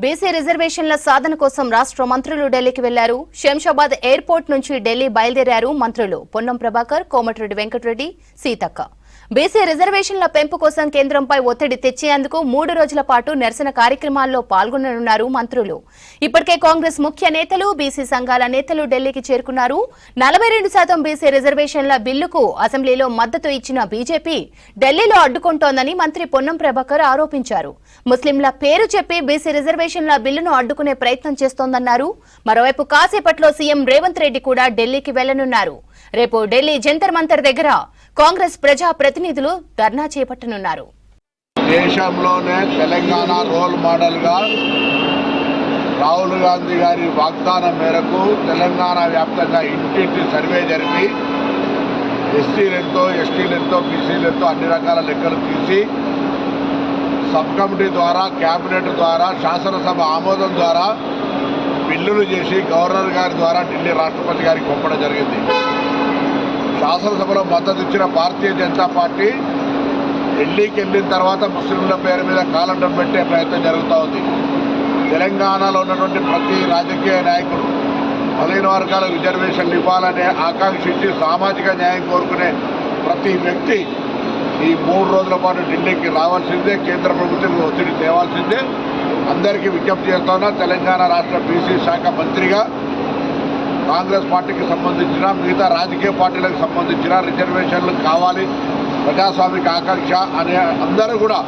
BC రిజర్వేషన్ల సాధన కోసం రాష్ట్ర మంత్రులు ఢిల్లీకి వెళ్లారు. శంషాబాద్ ఎయిర్పోర్ట్ నుంచి ఢిల్లీ బయలుదేరారు మంత్రులు పొన్నం ప్రభాకర్, కోమటిరెడ్డి వెంకటరెడ్డి, సీతక్క. బీసీ రిజర్వేషన్ల పెంపు కోసం కేంద్రంపై ఒత్తిడి తెచ్చేందుకు 3 రోజుల పాటు నిరసన కార్యక్రమాల్లో పాల్గొననున్నారు మంత్రులు. ఇప్పటికే కాంగ్రెస్ ముఖ్య నేతలు, బీసీ సంఘాల నేతలు ఢిల్లీకి చేరుకున్నారు. 42% బీసీ రిజర్వేషన్ల బిల్లుకు అసెంబ్లీలో మద్దతు ఇచ్చిన బీజేపీ ఢిల్లీలో అడ్డుకుంటోందని మంత్రి పొన్నం ప్రభాకర్ ఆరోపించారు. ముస్లింల పేరు చెప్పి బీసీ రిజర్వేషన్ల బిల్లును అడ్డుకునే ప్రయత్నం చేస్తోందన్నారు. మరోవైపు కాసేపట్లో సీఎం రేవంత్ రెడ్డి కూడా ఢిల్లీకి వెళ్లనున్నారు. రేపు ఢిల్లీ జంతర్ మంతర్ దగ్గర కాంగ్రెస్ ప్రజా ప్రతినిధులు ధర్నా చేపట్టనున్నారు. దేశంలోనే తెలంగాణ రోల్ మోడల్ గా రాహుల్ గాంధీ గారి వాగ్దానం మేరకు తెలంగాణ వ్యాప్తంగా ఇంటింటి సర్వే జరిపి ఎస్సీలెంతో, ఎస్టీలెంతో, బీసీలెంతో అన్ని రకాల లెక్కలు తీసి సబ్ కమిటీ ద్వారా, కేబినెట్ ద్వారా, శాసనసభ ఆమోదం ద్వారా బిల్లులు చేసి గవర్నర్ గారి ద్వారా ఢిల్లీ రాష్ట్రపతి గారికి పంపడం జరిగింది. శాసనసభలో మద్దతు ఇచ్చిన భారతీయ జనతా పార్టీ ఢిల్లీకి వెళ్ళిన తర్వాత ముస్లింల పేరు మీద కాలండం పెట్టే ప్రయత్నం జరుగుతూ ఉంది. తెలంగాణలో ఉన్నటువంటి ప్రతి రాజకీయ నాయకుడు బలహీన వర్గాల రిజర్వేషన్లు ఇవ్వాలనే ఆకాంక్షించి సామాజిక న్యాయం కోరుకునే ప్రతి వ్యక్తి ఈ 3 రోజుల పాటు ఢిల్లీకి రావాల్సిందే, కేంద్ర ప్రభుత్వం ఒత్తిడి తేవాల్సిందే. అందరికీ విజ్ఞప్తి చేస్తున్నా, తెలంగాణ రాష్ట్ర బీసీ శాఖ మంత్రిగా కాంగ్రెస్ పార్టీకి సంబంధించిన, మిగతా రాజకీయ పార్టీలకు సంబంధించిన రిజర్వేషన్లు కావాలి, ప్రజాస్వామిక ఆకాంక్ష అనే అందరూ కూడా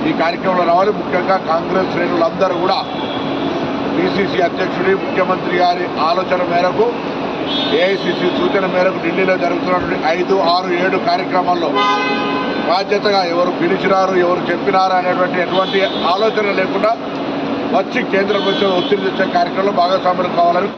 ఈ కార్యక్రమంలో రావాలి. ముఖ్యంగా కాంగ్రెస్ శ్రేణులందరూ కూడా పిసిసి అధ్యక్షుడి, ముఖ్యమంత్రి గారి ఆలోచన మేరకు, ఏఐసిసి సూచన మేరకు ఢిల్లీలో జరుగుతున్నటువంటి 5, 6, 7 కార్యక్రమాల్లో బాధ్యతగా ఎవరు పిలిచినారు, ఎవరు చెప్పినారు అనేటువంటి ఎటువంటి ఆలోచన లేకుండా వచ్చి కేంద్ర ప్రభుత్వం ఒత్తిడి తెచ్చే కార్యక్రమంలో భాగస్వాములు కావాలని